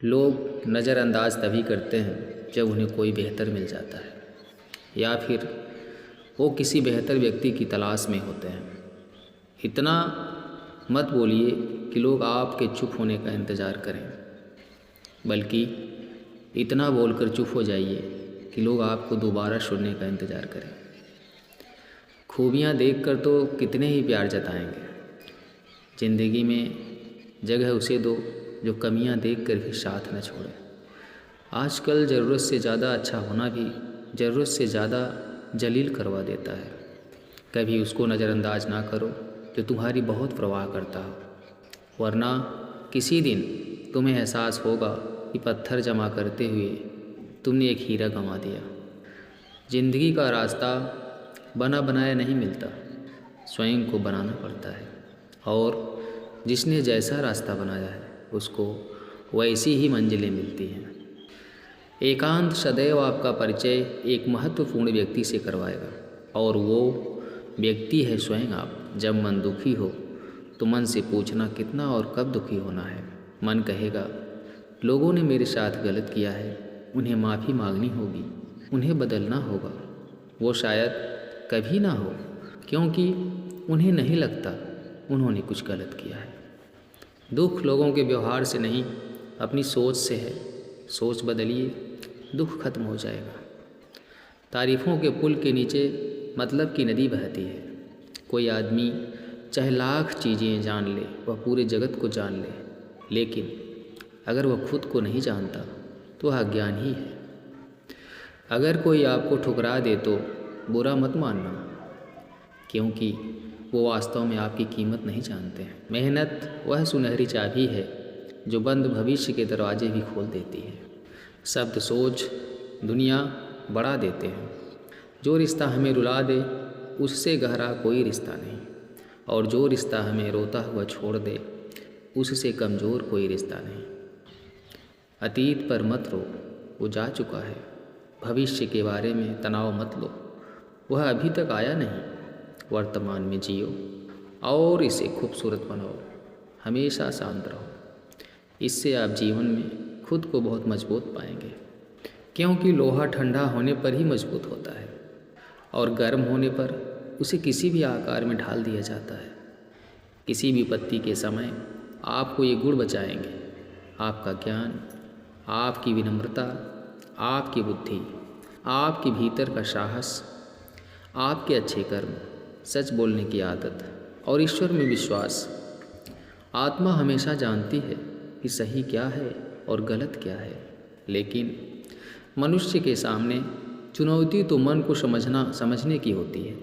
लोग नज़रअंदाज तभी करते हैं जब उन्हें कोई बेहतर मिल जाता है या फिर वो किसी बेहतर व्यक्ति की तलाश में होते हैं। इतना मत बोलिए कि लोग आपके चुप होने का इंतज़ार करें, बल्कि इतना बोलकर चुप हो जाइए कि लोग आपको दोबारा सुनने का इंतज़ार करें। खूबियाँ देखकर तो कितने ही प्यार जताएंगे। ज़िंदगी में जगह उसे दो जो कमियां देखकर भी साथ न छोड़े। आजकल ज़रूरत से ज़्यादा अच्छा होना भी ज़रूरत से ज़्यादा जलील करवा देता है। कभी उसको नज़रअंदाज ना करो जो तुम्हारी बहुत परवाह करता हो, वरना किसी दिन तुम्हें एहसास होगा कि पत्थर जमा करते हुए तुमने एक हीरा गंवा दिया। ज़िंदगी का रास्ता बना बनाया नहीं मिलता, स्वयं को बनाना पड़ता है, और जिसने जैसा रास्ता बनाया है उसको वैसी ही मंजिलें मिलती हैं। एकांत सदैव आपका परिचय एक महत्वपूर्ण व्यक्ति से करवाएगा, और वो व्यक्ति है स्वयं आप। जब मन दुखी हो तो मन से पूछना कितना और कब दुखी होना है। मन कहेगा लोगों ने मेरे साथ गलत किया है, उन्हें माफ़ी मांगनी होगी, उन्हें बदलना होगा। वो शायद कभी ना हो, क्योंकि उन्हें नहीं लगता उन्होंने कुछ गलत किया है। दुख लोगों के व्यवहार से नहीं, अपनी सोच से है। सोच बदलिए, दुख खत्म हो जाएगा। तारीफ़ों के पुल के नीचे मतलब की नदी बहती है। कोई आदमी चाहे लाख चीज़ें जान ले, वह पूरे जगत को जान ले, लेकिन अगर वह खुद को नहीं जानता तो वह अज्ञान ही है। अगर कोई आपको ठुकरा दे तो बुरा मत मानना, क्योंकि वो वास्तव में आपकी कीमत नहीं जानते हैं। मेहनत वह सुनहरी चाबी है जो बंद भविष्य के दरवाजे भी खोल देती है। शब्द सोच दुनिया बढ़ा देते हैं। जो रिश्ता हमें रुला दे उससे गहरा कोई रिश्ता नहीं, और जो रिश्ता हमें रोता हुआ छोड़ दे उससे कमज़ोर कोई रिश्ता नहीं। अतीत पर मत रो, वो जा चुका है। भविष्य के बारे में तनाव मत लो, वह अभी तक आया नहीं। वर्तमान में जियो और इसे खूबसूरत बनाओ। हमेशा शांत रहो, इससे आप जीवन में खुद को बहुत मजबूत पाएंगे, क्योंकि लोहा ठंडा होने पर ही मजबूत होता है, और गर्म होने पर उसे किसी भी आकार में ढाल दिया जाता है। किसी विपत्ति के समय आपको ये गुण बचाएंगे: आपका ज्ञान, आपकी विनम्रता, आपकी बुद्धि, आपके भीतर का साहस, आपके अच्छे कर्म, सच बोलने की आदत और ईश्वर में विश्वास। आत्मा हमेशा जानती है कि सही क्या है और गलत क्या है, लेकिन मनुष्य के सामने चुनौती तो मन को समझने की होती है।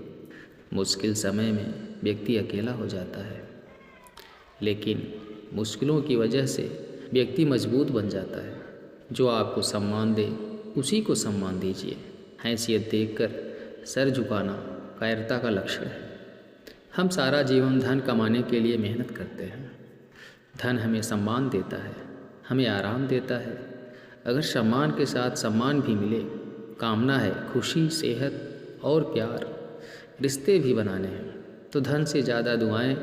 मुश्किल समय में व्यक्ति अकेला हो जाता है, लेकिन मुश्किलों की वजह से व्यक्ति मजबूत बन जाता है। जो आपको सम्मान दे उसी को सम्मान दीजिए। हैसियत देखकर सर झुकाना कायरता का लक्षण है। हम सारा जीवन धन कमाने के लिए मेहनत करते हैं। धन हमें सम्मान देता है, हमें आराम देता है। अगर सम्मान के साथ सम्मान भी मिले, कामना है खुशी, सेहत और प्यार, रिश्ते भी बनाने हैं, तो धन से ज़्यादा दुआएं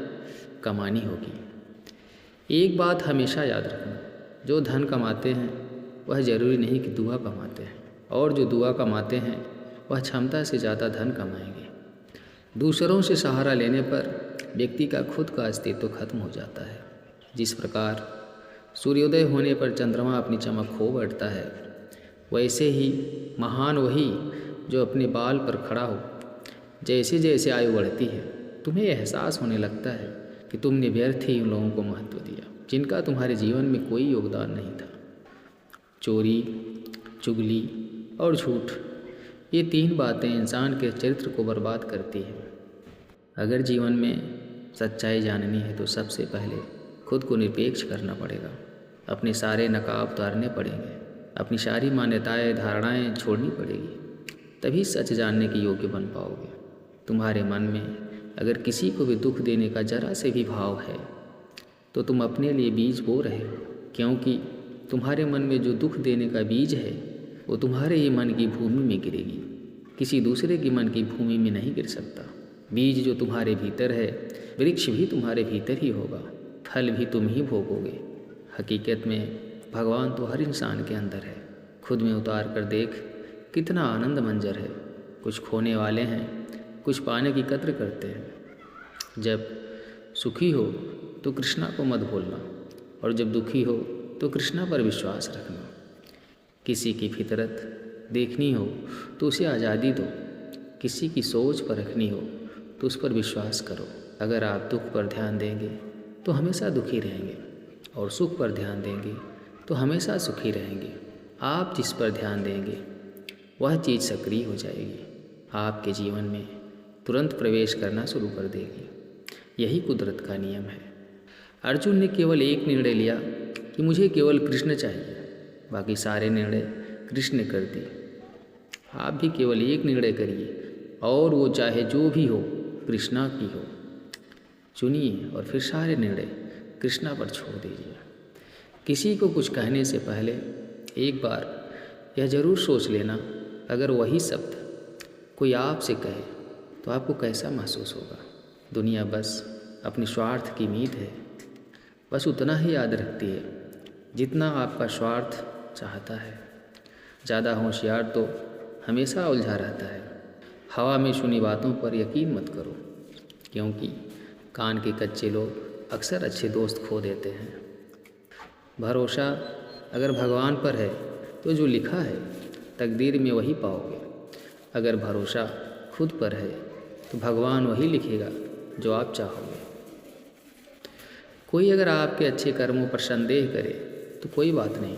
कमानी होगी। एक बात हमेशा याद रखना, जो धन कमाते हैं वह ज़रूरी नहीं कि दुआ कमाते हैं, और जो दुआ कमाते हैं वह क्षमता से ज़्यादा धन कमाएंगे। दूसरों से सहारा लेने पर व्यक्ति का खुद का अस्तित्व खत्म हो जाता है। जिस प्रकार सूर्योदय होने पर चंद्रमा अपनी चमक खो बैठता है, वैसे ही महान वही जो अपने बाल पर खड़ा हो। जैसे जैसे आयु बढ़ती है, तुम्हें एहसास होने लगता है कि तुमने व्यर्थ ही उन लोगों को महत्व दिया जिनका तुम्हारे जीवन में कोई योगदान नहीं था। चोरी, चुगली और झूठ, ये तीन बातें इंसान के चरित्र को बर्बाद करती हैं। अगर जीवन में सच्चाई जाननी है तो सबसे पहले खुद को निरपेक्ष करना पड़ेगा। अपने सारे नकाब उतारने पड़ेंगे, अपनी सारी मान्यताएं, धारणाएं छोड़नी पड़ेगी, तभी सच जानने के योग्य बन पाओगे। तुम्हारे मन में अगर किसी को भी दुख देने का जरा से भी भाव है तो तुम अपने लिए बीज बो रहे हो, क्योंकि तुम्हारे मन में जो दुख देने का बीज है वो तुम्हारे ही मन की भूमि में गिरेगी, किसी दूसरे की मन की भूमि में नहीं गिर सकता। बीज जो तुम्हारे भीतर है, वृक्ष भी तुम्हारे भीतर ही होगा, फल भी तुम ही भोगोगे। हकीकत में भगवान तो हर इंसान के अंदर है। खुद में उतार कर देख, कितना आनंद मंजर है। कुछ खोने वाले हैं, कुछ पाने की कद्र करते हैं। जब सुखी हो तो कृष्णा को मत भूलना, और जब दुखी हो तो कृष्णा पर विश्वास रखना। किसी की फितरत देखनी हो तो उसे आज़ादी दो, किसी की सोच पर रखनी हो तो उस पर विश्वास करो। अगर आप दुख पर ध्यान देंगे तो हमेशा दुखी रहेंगे, और सुख पर ध्यान देंगे तो हमेशा सुखी रहेंगे। आप जिस पर ध्यान देंगे वह चीज़ सक्रिय हो जाएगी, आपके जीवन में तुरंत प्रवेश करना शुरू कर देगी। यही कुदरत का नियम है। अर्जुन ने केवल एक निर्णय लिया कि मुझे केवल कृष्ण चाहिए, बाकी सारे निर्णय कृष्ण ने कर दिए। आप भी केवल एक निर्णय करिए, और वो चाहे जो भी हो कृष्णा की हो। चुनिए और फिर सारे निर्णय कृष्णा पर छोड़ दीजिए। किसी को कुछ कहने से पहले एक बार यह ज़रूर सोच लेना, अगर वही शब्द कोई आपसे कहे तो आपको कैसा महसूस होगा। दुनिया बस अपने स्वार्थ की मीत है, बस उतना ही याद रखती है जितना आपका स्वार्थ चाहता है। ज़्यादा होशियार तो हमेशा उलझा रहता है। हवा में सुनी बातों पर यकीन मत करो, क्योंकि कान के कच्चे लोग अक्सर अच्छे दोस्त खो देते हैं। भरोसा अगर भगवान पर है तो जो लिखा है तकदीर में वही पाओगे। अगर भरोसा खुद पर है तो भगवान वही लिखेगा जो आप चाहोगे। कोई अगर आपके अच्छे कर्मों पर संदेह करे तो कोई बात नहीं,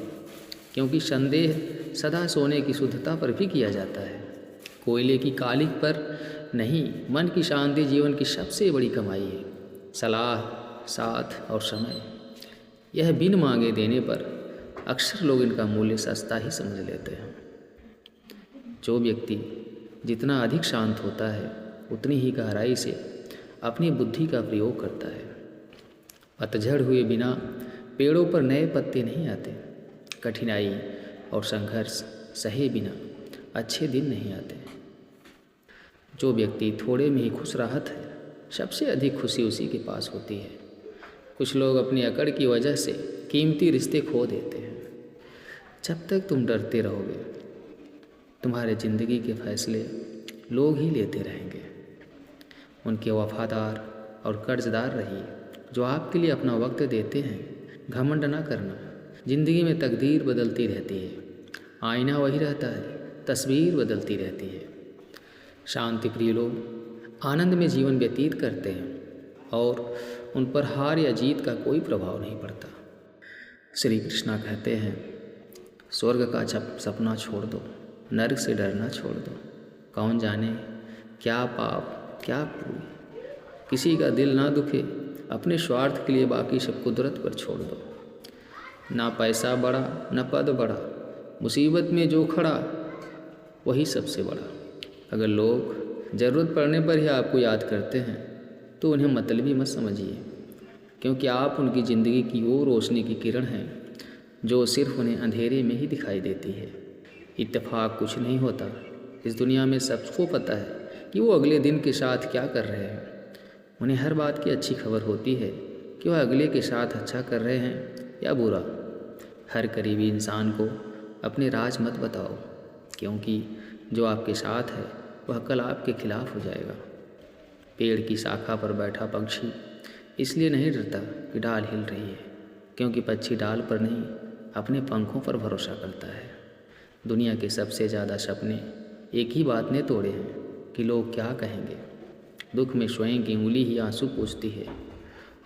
क्योंकि संदेह सदा सोने की शुद्धता पर भी किया जाता है, कोयले की कालिक पर नहीं। मन की शांति जीवन की सबसे बड़ी कमाई है। सलाह, साथ और समय, यह बिन मांगे देने पर अक्सर लोग इनका मूल्य सस्ता ही समझ लेते हैं। जो व्यक्ति जितना अधिक शांत होता है उतनी ही गहराई से अपनी बुद्धि का प्रयोग करता है। पतझड़ हुए बिना पेड़ों पर नए पत्ते नहीं आते। कठिनाई और संघर्ष सहे बिना अच्छे दिन नहीं आते। जो व्यक्ति थोड़े में ही खुश रहता है, सबसे अधिक खुशी उसी के पास होती है। कुछ लोग अपनी अकड़ की वजह से कीमती रिश्ते खो देते हैं। जब तक तुम डरते रहोगे, तुम्हारे ज़िंदगी के फैसले लोग ही लेते रहेंगे। उनके वफादार और कर्जदार रहिए जो आपके लिए अपना वक्त देते हैं। घमंड ना करना, ज़िंदगी में तकदीर बदलती रहती है। आईना वही रहता है, तस्वीर बदलती रहती है। शांति प्रिय लोग आनंद में जीवन व्यतीत करते हैं और उन पर हार या जीत का कोई प्रभाव नहीं पड़ता। श्री कृष्णा कहते हैं, स्वर्ग का सपना छोड़ दो, नरक से डरना छोड़ दो। कौन जाने क्या पाप क्या पुण्य, किसी का दिल ना दुखे, अपने स्वार्थ के लिए बाकी सब कुदरत पर छोड़ दो। ना पैसा बड़ा न पद बड़ा, मुसीबत में जो खड़ा वही सबसे बड़ा। अगर लोग ज़रूरत पड़ने पर ही आपको याद करते हैं तो उन्हें मतलबी मत समझिए, क्योंकि आप उनकी ज़िंदगी की वो रोशनी की किरण हैं जो सिर्फ उन्हें अंधेरे में ही दिखाई देती है। इत्तेफाक कुछ नहीं होता। इस दुनिया में सबको पता है कि वो अगले दिन के साथ क्या कर रहे हैं। उन्हें हर बात की अच्छी खबर होती है कि वह अगले के साथ अच्छा कर रहे हैं या बुरा। हर करीबी इंसान को अपने राज मत बताओ, क्योंकि जो आपके साथ है वह कल आपके खिलाफ हो जाएगा। पेड़ की शाखा पर बैठा पक्षी इसलिए नहीं डरता कि डाल हिल रही है, क्योंकि पक्षी डाल पर नहीं अपने पंखों पर भरोसा करता है। दुनिया के सबसे ज़्यादा सपने एक ही बात ने तोड़े हैं कि लोग क्या कहेंगे। दुख में स्वयं की उंगली ही आंसू पूछती है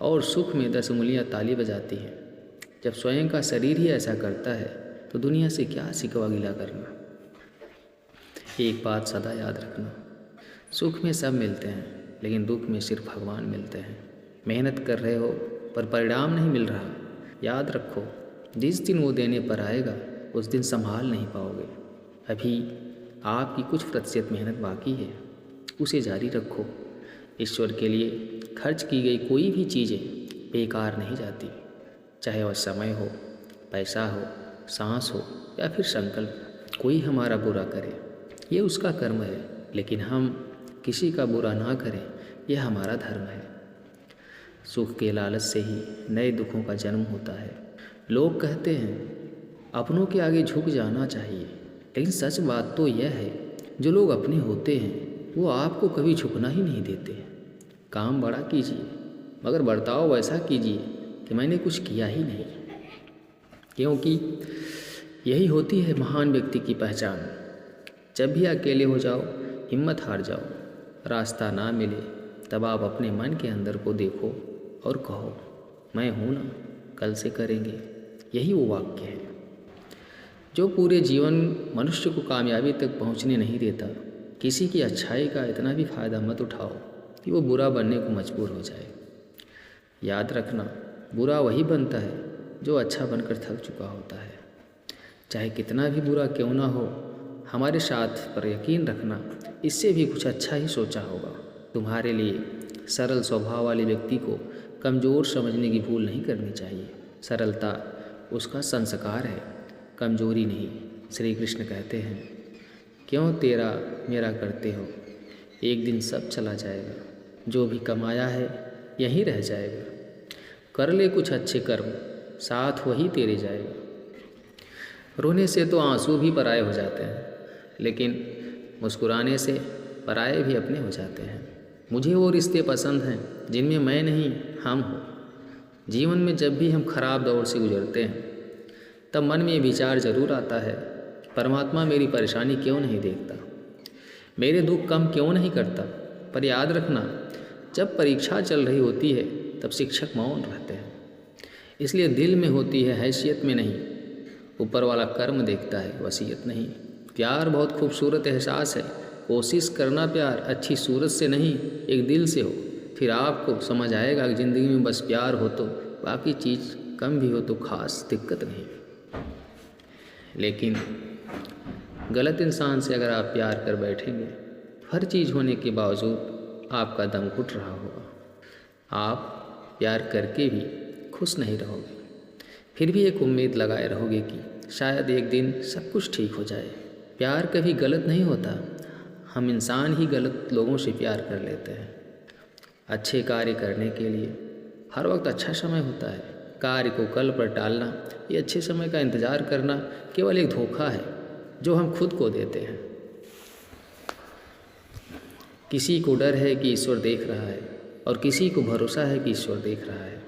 और सुख में 10 उंगलियां ताली बजाती हैं। जब स्वयं का शरीर ही ऐसा करता है तो दुनिया से क्या शिकवा गिला करना। एक बात सदा याद रखना, सुख में सब मिलते हैं लेकिन दुख में सिर्फ भगवान मिलते हैं। मेहनत कर रहे हो पर परिणाम नहीं मिल रहा, याद रखो जिस दिन वो देने पर आएगा उस दिन संभाल नहीं पाओगे। अभी आपकी कुछ प्रतिशत मेहनत बाकी है, उसे जारी रखो। ईश्वर के लिए खर्च की गई कोई भी चीज़ें बेकार नहीं जाती, चाहे वह समय हो, पैसा हो, सांस हो या फिर संकल्प। कोई हमारा बुरा करे ये उसका कर्म है, लेकिन हम किसी का बुरा ना करें यह हमारा धर्म है। सुख के लालच से ही नए दुखों का जन्म होता है। लोग कहते हैं अपनों के आगे झुक जाना चाहिए। लेकिन सच बात तो यह है, जो लोग अपने होते हैं वो आपको कभी झुकना ही नहीं देते। काम बड़ा कीजिए, मगर बर्ताव वैसा कीजिए कि मैंने कुछ किया ही नहीं, क्योंकि यही होती है महान व्यक्ति की पहचान। जब भी अकेले हो जाओ, हिम्मत हार जाओ, रास्ता ना मिले, तब आप अपने मन के अंदर को देखो और कहो, मैं हूँ ना, कल से करेंगे। यही वो वाक्य है जो पूरे जीवन मनुष्य को कामयाबी तक पहुँचने नहीं देता। किसी की अच्छाई का इतना भी फ़ायदा मत उठाओ कि वो बुरा बनने को मजबूर हो जाए। याद रखना, बुरा वही बनता है जो अच्छा बनकर थक चुका होता है। चाहे कितना भी बुरा क्यों ना हो, हमारे साथ पर यकीन रखना, इससे भी कुछ अच्छा ही सोचा होगा। तुम्हारे लिए सरल स्वभाव वाले व्यक्ति को कमज़ोर समझने की भूल नहीं करनी चाहिए। सरलता उसका संस्कार है, कमजोरी नहीं। श्री कृष्ण कहते हैं, क्यों तेरा मेरा करते हो, एक दिन सब चला जाएगा, जो भी कमाया है यहीं रह जाएगा। कर ले कुछ अच्छे कर्म, साथ वही तेरे जाएगा। रोने से तो आंसू भी पराये हो जाते हैं, लेकिन मुस्कुराने से पराये भी अपने हो जाते हैं। मुझे वो रिश्ते पसंद हैं जिनमें मैं नहीं हम हो। जीवन में जब भी हम खराब दौर से गुजरते हैं, तब मन में ये विचार ज़रूर आता है, परमात्मा मेरी परेशानी क्यों नहीं देखता, मेरे दुख कम क्यों नहीं करता। पर याद रखना, जब परीक्षा चल रही होती है तब शिक्षक मौन रहते हैं। इसलिए दिल में होती है, हैसियत में नहीं। ऊपर वाला कर्म देखता है, वसीयत नहीं। प्यार बहुत खूबसूरत एहसास है, कोशिश करना प्यार अच्छी सूरत से नहीं, एक दिल से हो। फिर आपको समझ आएगा कि ज़िंदगी में बस प्यार हो तो बाकी चीज़ कम भी हो तो खास दिक्कत नहीं। लेकिन गलत इंसान से अगर आप प्यार कर बैठेंगे, हर चीज़ होने के बावजूद आपका दम घुट रहा होगा, आप प्यार करके भी खुश नहीं रहोगे। फिर भी एक उम्मीद लगाए रहोगे कि शायद एक दिन सब कुछ ठीक हो जाए। प्यार कभी गलत नहीं होता, हम इंसान ही गलत लोगों से प्यार कर लेते हैं। अच्छे कार्य करने के लिए हर वक्त अच्छा समय होता है। कार्य को कल पर टालना, ये अच्छे समय का इंतज़ार करना केवल एक धोखा है जो हम खुद को देते हैं। किसी को डर है कि ईश्वर देख रहा है, और किसी को भरोसा है कि ईश्वर देख रहा है।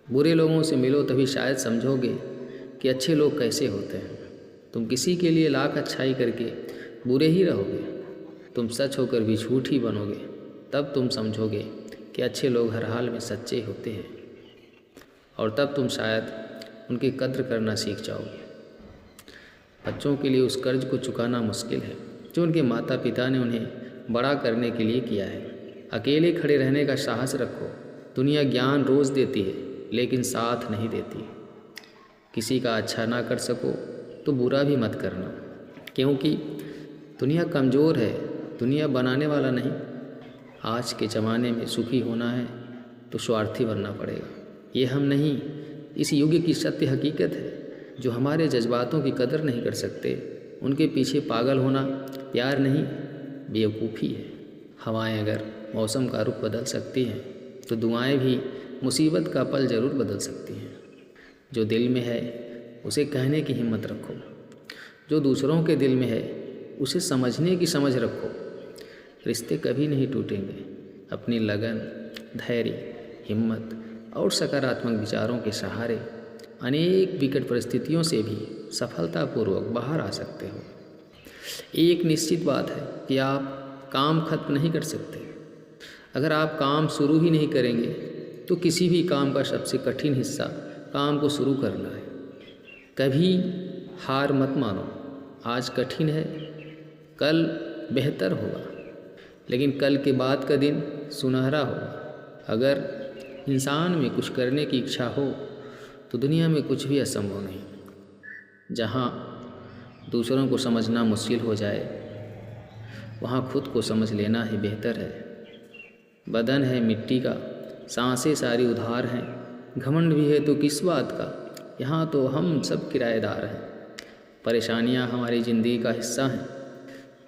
बुरे लोगों से मिलो तभी शायद समझोगे कि अच्छे लोग कैसे होते हैं। तुम किसी के लिए लाख अच्छाई करके बुरे ही रहोगे, तुम सच होकर भी झूठ ही बनोगे, तब तुम समझोगे कि अच्छे लोग हर हाल में सच्चे होते हैं, और तब तुम शायद उनकी कद्र करना सीख जाओगे। बच्चों के लिए उस कर्ज को चुकाना मुश्किल है जो उनके माता पिता ने उन्हें बड़ा करने के लिए किया है। अकेले खड़े रहने का साहस रखो। दुनिया ज्ञान रोज़ देती है, लेकिन साथ नहीं देती। किसी का अच्छा ना कर सको तो बुरा भी मत करना, क्योंकि दुनिया कमज़ोर है, दुनिया बनाने वाला नहीं। आज के ज़माने में सुखी होना है तो स्वार्थी बनना पड़ेगा। ये हम नहीं, इस युग की सत्य हकीकत है। जो हमारे जज्बातों की कदर नहीं कर सकते, उनके पीछे पागल होना प्यार नहीं, बेवकूफ़ी है। हवाएं अगर मौसम का रुख बदल सकती हैं, तो दुआएं भी मुसीबत का पल ज़रूर बदल सकती हैं। जो दिल में है उसे कहने की हिम्मत रखो, जो दूसरों के दिल में है उसे समझने की समझ रखो। रिश्ते कभी नहीं टूटेंगे। अपनी लगन, धैर्य, हिम्मत और सकारात्मक विचारों के सहारे अनेक विकट परिस्थितियों से भी सफलतापूर्वक बाहर आ सकते हो। एक निश्चित बात है कि आप काम खत्म नहीं कर सकते। अगर आप काम शुरू ही नहीं करेंगे तो किसी भी काम का सबसे कठिन हिस्सा काम को शुरू करना है। कभी हार मत मानो। आज कठिन है, कल बेहतर होगा, लेकिन कल के बाद का दिन सुनहरा होगा। अगर इंसान में कुछ करने की इच्छा हो तो दुनिया में कुछ भी असंभव नहीं। जहाँ दूसरों को समझना मुश्किल हो जाए, वहाँ खुद को समझ लेना ही बेहतर है। बदन है मिट्टी का, सांसें सारी उधार हैं। घमंड भी है तो किस बात का, यहाँ तो हम सब किराएदार हैं। परेशानियाँ हमारी ज़िंदगी का हिस्सा हैं।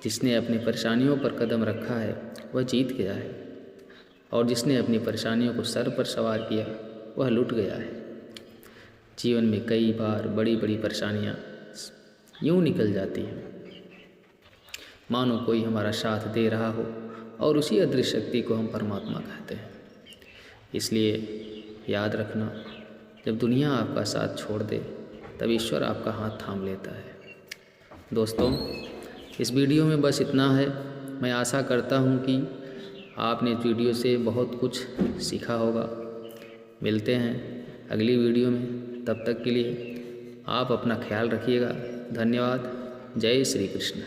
जिसने अपनी परेशानियों पर कदम रखा है वह जीत गया है, और जिसने अपनी परेशानियों को सर पर सवार किया वह लुट गया है। जीवन में कई बार बड़ी बड़ी परेशानियाँ यूँ निकल जाती हैं, मानो कोई हमारा साथ दे रहा हो, और उसी अदृश्य शक्ति को हम परमात्मा कहते हैं। इसलिए याद रखना, जब दुनिया आपका साथ छोड़ दे तब ईश्वर आपका हाथ थाम लेता है। दोस्तों, इस वीडियो में बस इतना है। मैं आशा करता हूँ कि आपने इस वीडियो से बहुत कुछ सीखा होगा। मिलते हैं अगली वीडियो में, तब तक के लिए आप अपना ख्याल रखिएगा। धन्यवाद। जय श्री कृष्ण।